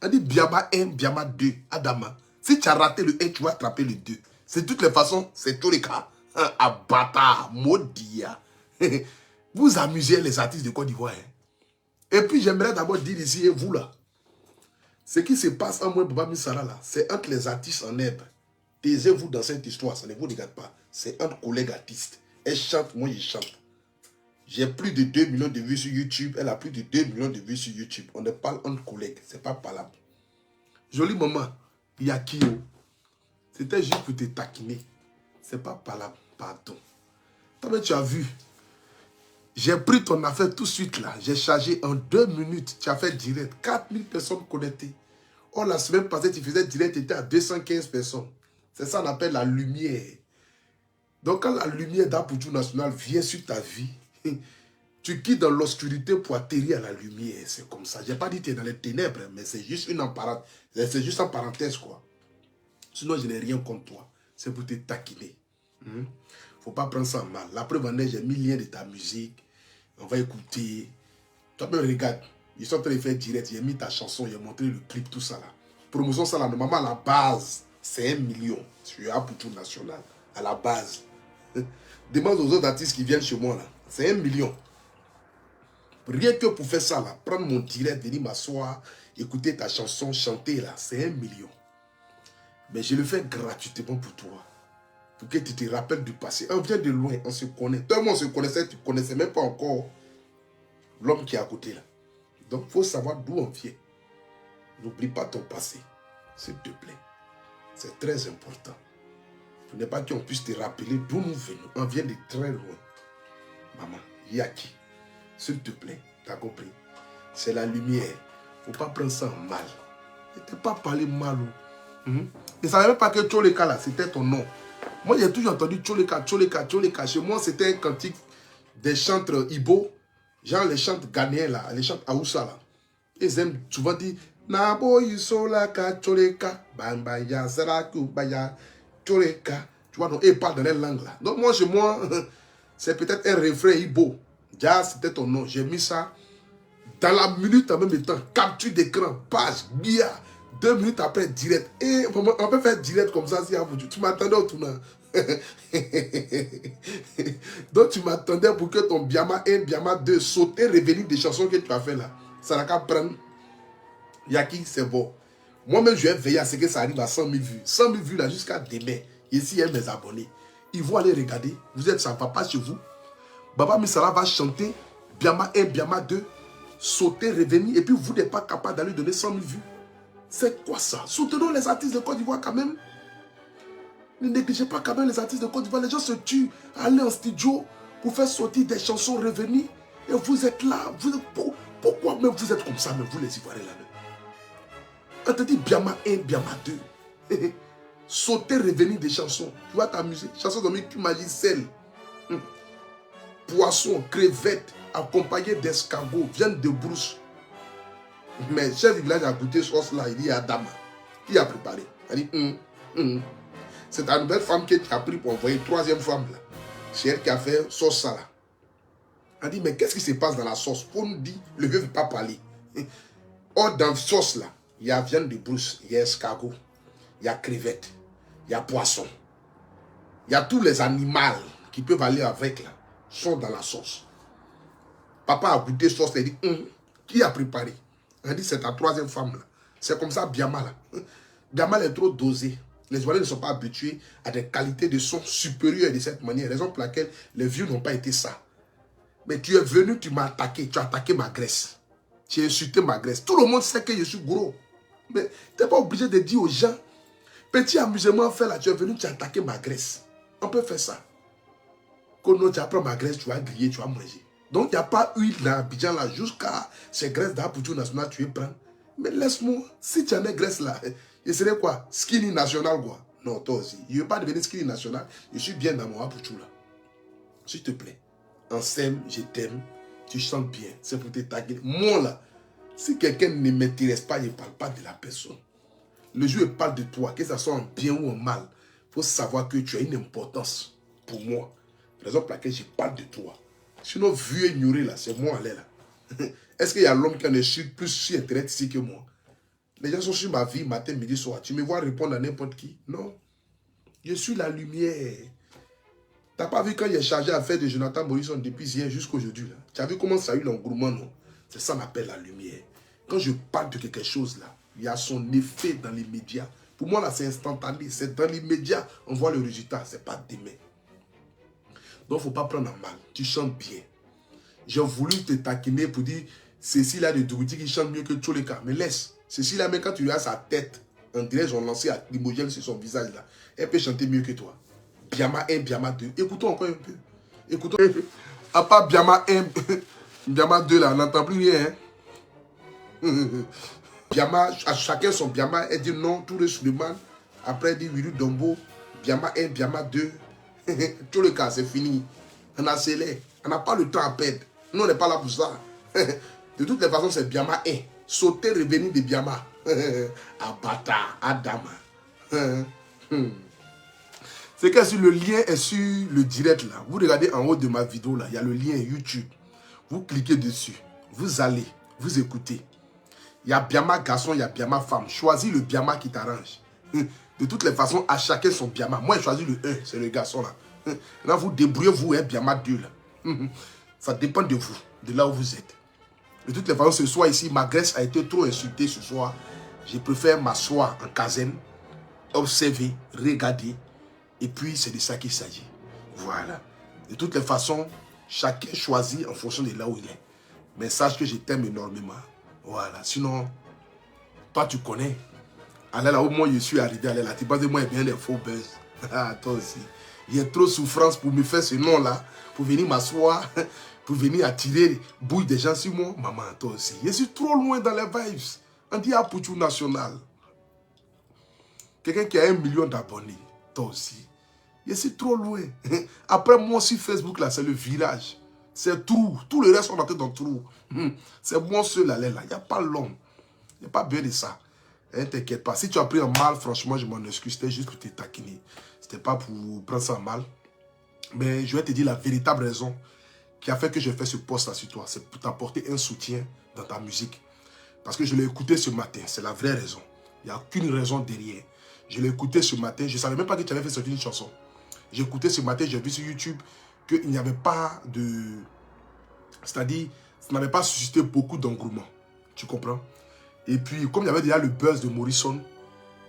On dit Biama 1, Biama 2, Adama. Si tu as raté le 1, tu vas attraper le 2. C'est de toutes les façons, c'est tous les cas. Abata, Modia. Vous amusez les artistes de Côte d'Ivoire. Hein? Et puis j'aimerais d'abord dire ici, et vous là, ce qui se passe en moi, Baba Missara là, c'est entre les artistes en herbe. Taisez-vous dans cette histoire, ça ne vous regarde pas. C'est entre collègues artistes. Elle chante, moi je chante. J'ai plus de 2 millions de vues sur YouTube, elle a plus de 2 millions de vues sur YouTube. On ne parle entre collègues, c'est pas palable. Joli maman, Yakio, c'était juste pour te taquiner. C'est pas palable, pardon. Toi, tu as vu, j'ai pris ton affaire tout de suite là. J'ai chargé en 2 minutes. Tu as fait direct. 4000 personnes connectées. Oh, la semaine passée, tu faisais direct, tu étais à 215 personnes. C'est ça qu'on appelle la lumière. Donc, quand la lumière d'Apoutou National vient sur ta vie, tu quittes dans l'obscurité pour atterrir à la lumière. C'est comme ça. Je n'ai pas dit que tu es dans les ténèbres, mais c'est juste c'est juste en parenthèse, quoi. Sinon, je n'ai rien contre toi. C'est pour te taquiner. Faut pas prendre ça mal. La preuve en est, j'ai mis le lien de ta musique. On va écouter. Toi-même, regarde. Ils sont en train de faire direct. J'ai mis ta chanson, j'ai montré le clip, tout ça là. Promotion, ça là, normalement, à la base, c'est 1 million. Tu as pour tout national. À la base. Demande aux autres artistes qui viennent chez moi là. C'est 1 million. Rien que pour faire ça là, prendre mon direct, venir m'asseoir, écouter ta chanson, chanter là, c'est 1 million. Mais je le fais gratuitement pour toi. Pour que tu te rappelles du passé. On vient de loin, on se connaît. Tout le monde se connaissait, tu ne connaissais même pas encore l'homme qui est à côté là. Donc, il faut savoir d'où on vient. N'oublie pas ton passé, s'il te plaît. C'est très important. Pour ne pas qu'on puisse te rappeler d'où nous venons. On vient de très loin. Maman, Yaki, s'il te plaît, tu as compris. C'est la lumière. Il ne faut pas prendre ça en mal. Ne t'ai pas parlé mal. Je ne savais même pas que Tcholeka là, c'était ton nom. Moi, j'ai toujours entendu Tcholeka, Tcholeka, Tcholeka. Chez moi, c'était un cantique des chantres Ibo. Genre les chantres ghanéens là, les chantres Aoussa là. Ils aiment souvent dire Nabo Yusolaka Tcholeka, Bambaya, Zaraku, Baya, Tcholeka. Tu vois, donc ils parlent dans les langues là. Donc moi, chez moi, c'est peut-être un refrain Ibo. Déjà, c'était ton nom. J'ai mis ça dans la minute en même temps. Capture d'écran, page, guia. 2 minutes après, direct. Et on peut faire direct comme ça si tu m'attendais au tournant. Donc tu m'attendais pour que ton Biama 1, Biama 2 saute et revenir des chansons que tu as fait là. Ça n'a qu'à prendre. Yaki, c'est bon. Moi-même, je vais veiller à ce que ça arrive à 100 000 vues. 100 000 vues là jusqu'à demain. Ici, il y a mes abonnés. Ils vont aller regarder. Vous êtes sans papa chez vous. Baba Missara va chanter Biama 1, Biama 2, sauter, revenir. Et puis vous n'êtes pas capable d'aller donner 100 000 vues. C'est quoi ça? Soutenons les artistes de Côte d'Ivoire quand même. Ne négligez pas quand même les artistes de Côte d'Ivoire. Les gens se tuent à aller en studio pour faire sortir des chansons, revenir. Et vous êtes là. Pourquoi même vous êtes comme ça, même vous les Ivoiriens là-même? On te dit Biama 1, Biama 2. Sauter, revenir des chansons. Tu vas t'amuser. Chansons de tu imagines sel. Poisson, crevettes, accompagnées d'escargots, viande de brousse. Mais chef du village a goûté sauce là, il dit à Adama. Qui a préparé? Il dit, c'est ta nouvelle femme qui a pris pour envoyer 3e femme là. C'est elle qui a fait sauce ça là. Elle dit, mais qu'est-ce qui se passe dans la sauce? On nous dit, le vieux ne veut pas parler. Or, dans la sauce là, il y a viande de brousse, il y a escargot, il y a crevettes, il y a poisson. Il y a tous les animaux qui peuvent aller avec là, sont dans la sauce. Papa a goûté sauce, il dit, qui a préparé? Elle dit, c'est ta 3e femme là. C'est comme ça, Biama là. Biama est trop dosé. Les Ivoiriens ne sont pas habitués à des qualités de son supérieures de cette manière. Raison pour laquelle les vues n'ont pas été ça. Mais tu es venu, tu m'as attaqué. Tu as attaqué ma graisse. Tu as insulté ma graisse. Tout le monde sait que je suis gros. Mais tu n'es pas obligé de dire aux gens, petit amusement fait là, tu es venu, tu as attaqué ma graisse. On peut faire ça. Quand tu apprends ma graisse, tu vas griller, tu vas manger. Donc, il n'y a pas huile dans Abidjan là, jusqu'à ces graisses d'Apoutou National, tu es prends. Mais laisse-moi, si tu en es graisse là, il serait quoi? Skinny national quoi? Non, toi aussi. Je ne veux pas devenir skinny national. Je suis bien dans mon Apoutou là. S'il te plaît. En sème, je t'aime. Tu chantes bien. C'est pour te taguer. Moi là, si quelqu'un ne m'intéresse pas, il ne parle pas de la personne. Le jour où il parle de toi, que ce soit en bien ou en mal, il faut savoir que tu as une importance pour moi. Raison pour laquelle je parle de toi. Sinon, vu et ignoré là, c'est moi allé là. Est-ce qu'il y a l'homme qui en est plus sur Internet ici que moi? Les gens sont sur ma vie, matin, midi, soir. Tu me vois répondre à n'importe qui? Non. Je suis la lumière. T'as pas vu quand il est chargé à faire de Jonathan Morrison depuis hier jusqu'à aujourd'hui? Tu as vu comment ça a eu l'engouement, non? C'est ça qu'on appelle la lumière. Quand je parle de quelque chose là, il y a son effet dans les médias. Pour moi là, c'est instantané. C'est dans les médias, on voit le résultat. C'est pas demain. Donc, il ne faut pas prendre en mal. Tu chantes bien. J'ai voulu te taquiner pour dire Cécile a de Dougouti qui chante mieux que Tcholeka. Mais laisse. Cécile là, même quand tu regardes sa tête, on dirait qu'ils ont lancé à Limogène sur son visage là. Elle peut chanter mieux que toi. Biama 1, Biama 2. Écoutons encore un peu. Écoutons un peu. À part Biama 1, Biama 2 là, on n'entend plus rien. Hein? Biama, à chacun son Biama. Elle dit non, Touré Suleiman. Après, elle dit Wiru Dombo. Biama 1, Biama 2. Tout le cas, c'est fini. On accélère. On n'a pas le temps à perdre. Nous, on n'est pas là pour ça. De toutes les façons, c'est Biama 1. Sauter, revenir de Biama. Abata, Adama. C'est que si le lien est sur le direct là, vous regardez en haut de ma vidéo là, il y a le lien YouTube. Vous cliquez dessus. Vous allez, vous écoutez. Il y a Biama garçon, il y a Biama femme. Choisis le Biama qui t'arrange. De toutes les façons, à chacun son Biama. Moi, j'ai choisi le 1, c'est le garçon là. Là, vous débrouillez-vous, hein, Biama 2 là. Ça dépend de vous, de là où vous êtes. De toutes les façons, ce soir ici, ma graisse a été trop insultée ce soir. Je préfère m'asseoir en caserne, observer, regarder. Et puis, c'est de ça qu'il s'agit. Voilà. De toutes les façons, chacun choisit en fonction de là où il est. Mais sache que je t'aime énormément. Voilà. Sinon, toi, tu connais. Allez là où moi je suis arrivé, allez là, tu penses que moi j'ai bien des faux buzz. Ah, toi aussi. Il y a trop de souffrance pour me faire ce nom-là, pour venir m'asseoir, pour venir attirer bouille des gens sur moi. Maman, toi aussi. Je suis trop loin dans les vibes. On dit à Pouchou National. Quelqu'un qui a 1 million d'abonnés, toi aussi. Je suis trop loin. Après moi sur Facebook, là, c'est le village. C'est trou. Tout le reste, on est dans le trou. C'est moi seul là. Il n'y a pas l'homme. Il n'y a pas besoin de ça. Ne t'inquiète pas. Si tu as pris un mal, franchement, je m'en excuse. C'était juste pour te taquiner. C'était pas pour prendre ça en mal. Mais je vais te dire la véritable raison qui a fait que j'ai fait ce post là sur toi. C'est pour t'apporter un soutien dans ta musique. Parce que je l'ai écouté ce matin. C'est la vraie raison. Il n'y a aucune raison derrière. Je l'ai écouté ce matin. Je ne savais même pas que tu avais fait sortir une chanson. J'ai écouté ce matin. J'ai vu sur YouTube qu'il n'y avait pas de... C'est-à-dire, ça n'avait pas suscité beaucoup d'engouement. Tu comprends? Et puis, comme il y avait déjà le buzz de Morrison,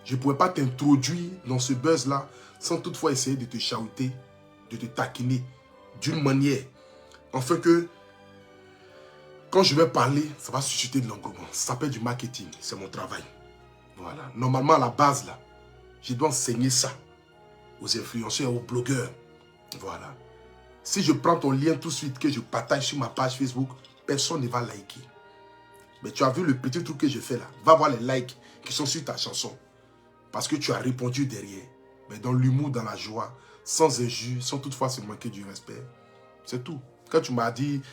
je ne pouvais pas t'introduire dans ce buzz-là sans toutefois essayer de te chahuter, de te taquiner d'une manière. Enfin que, quand je vais parler, ça va susciter de l'engouement. Ça s'appelle du marketing, c'est mon travail. Voilà. Normalement, à la base, là, je dois enseigner ça aux influenceurs, aux blogueurs. Voilà. Si je prends ton lien tout de suite, que je partage sur ma page Facebook, personne ne va liker. Mais tu as vu le petit truc que je fais là. Va voir les likes qui sont sur ta chanson. Parce que tu as répondu derrière. Mais dans l'humour, dans la joie, sans injure, sans toutefois se manquer du respect. C'est tout. Quand tu m'as dit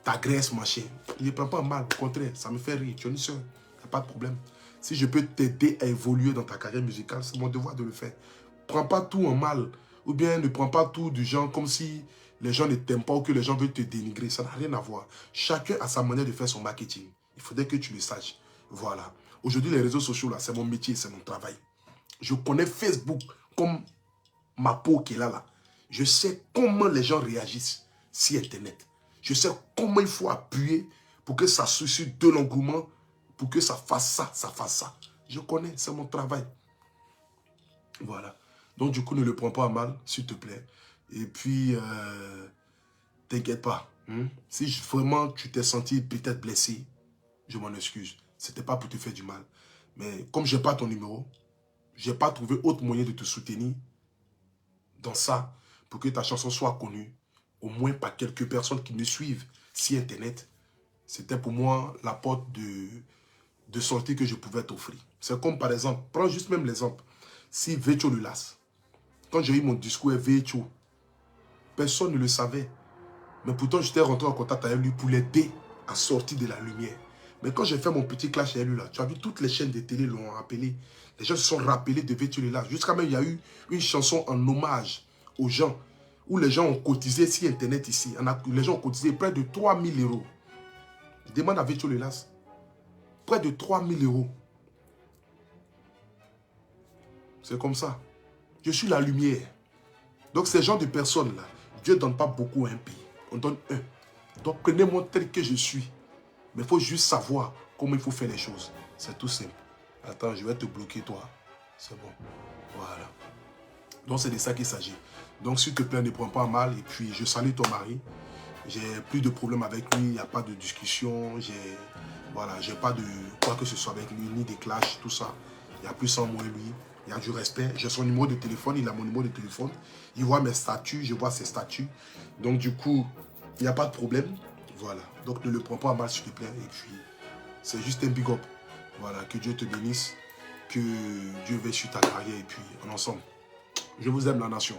ta graisse, machin, je ne prends pas mal. Au contraire, ça me fait rire. Tu es une soeur. Il n'y a pas de problème. Si je peux t'aider à évoluer dans ta carrière musicale, c'est mon devoir de le faire. Prends pas tout en mal. Ou bien ne prends pas tout du genre comme si les gens ne t'aiment pas ou que les gens veulent te dénigrer. Ça n'a rien à voir. Chacun a sa manière de faire son marketing. Il faudrait que tu le saches. Voilà. Aujourd'hui, les réseaux sociaux, là, c'est mon métier, c'est mon travail. Je connais Facebook comme ma peau qui est là. Je sais comment les gens réagissent sur Internet. Je sais comment il faut appuyer pour que ça suscite de l'engouement, pour que ça fasse ça, ça fasse ça. Je connais, c'est mon travail. Voilà. Donc, du coup, ne le prends pas à mal, s'il te plaît. Et puis, t'inquiète pas. Si vraiment tu t'es senti peut-être blessé, je m'en excuse. Ce n'était pas pour te faire du mal. Mais comme je n'ai pas ton numéro, je n'ai pas trouvé autre moyen de te soutenir dans ça pour que ta chanson soit connue, au moins par quelques personnes qui me suivent sur Internet. C'était pour moi la porte de sortie que je pouvais t'offrir. C'est comme par exemple, prends juste même l'exemple. Si Vecho Lulas, quand j'ai eu mon discours avec Vecho, personne ne le savait. Mais pourtant, j'étais rentré en contact avec lui pour l'aider à sortir de la lumière. Mais quand j'ai fait mon petit clash avec lui, là, tu as vu, toutes les chaînes de télé l'ont rappelé. Les gens se sont rappelés de Vecho Lulas. Jusqu'à même, il y a eu une chanson en hommage aux gens, où les gens ont cotisé sur Internet ici. Les gens ont cotisé près de 3 000 €. Je demande à Vecho Lulas. Près de 3 000 €. C'est comme ça. Je suis la lumière. Donc ces gens de personnes-là, Dieu ne donne pas beaucoup à un pays. On donne un. Donc prenez-moi tel que je suis. Mais il faut juste savoir comment il faut faire les choses. C'est tout simple. Attends, je vais te bloquer toi. C'est bon. Voilà. Donc c'est de ça qu'il s'agit. Donc s'il te plaît, ne prends pas mal. Et puis je salue ton mari. J'ai plus de problème avec lui. Il n'y a pas de discussion. Voilà, j'ai pas de quoi que ce soit avec lui, ni des clashs, tout ça. Il n'y a plus sans moi et lui. Il y a du respect. J'ai son numéro de téléphone, il a mon numéro de téléphone. Il voit mes statuts, je vois ses statuts. Donc du coup, il n'y a pas de problème. Voilà. Donc ne le prends pas à mal, s'il te plaît. Et puis, c'est juste un big up. Voilà, que Dieu te bénisse. Que Dieu veille sur ta carrière. Et puis, en ensemble. Je vous aime, la nation.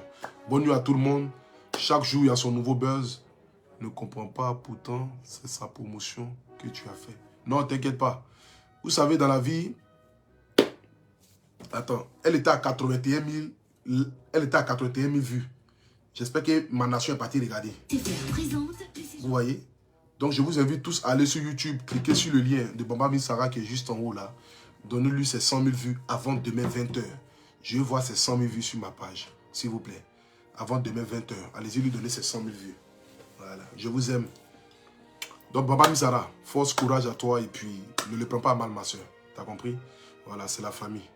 Bonne nuit à tout le monde. Chaque jour, il y a son nouveau buzz. Ne comprends pas, pourtant, c'est sa promotion que tu as fait. Non, t'inquiète pas. Vous savez, dans la vie... Attends, elle était à 81 000... Elle était à 81 000 vues. J'espère que ma nation est partie regarder. Vous voyez? Donc, je vous invite tous à aller sur YouTube, cliquer sur le lien de Bamba Missara qui est juste en haut là. Donnez-lui ses 100 000 vues avant demain 20h. Je veux voir ses 100 000 vues sur ma page, s'il vous plaît. Avant demain 20h. Allez-y lui donner ses 100 000 vues. Voilà, je vous aime. Donc, Bamba Missara, force, courage à toi et puis ne le prends pas à mal, ma soeur. T'as compris? Voilà, c'est la famille.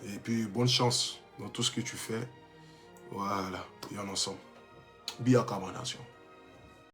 Et puis, bonne chance dans tout ce que tu fais. Voilà, et en ensemble. Biaka, ma nation.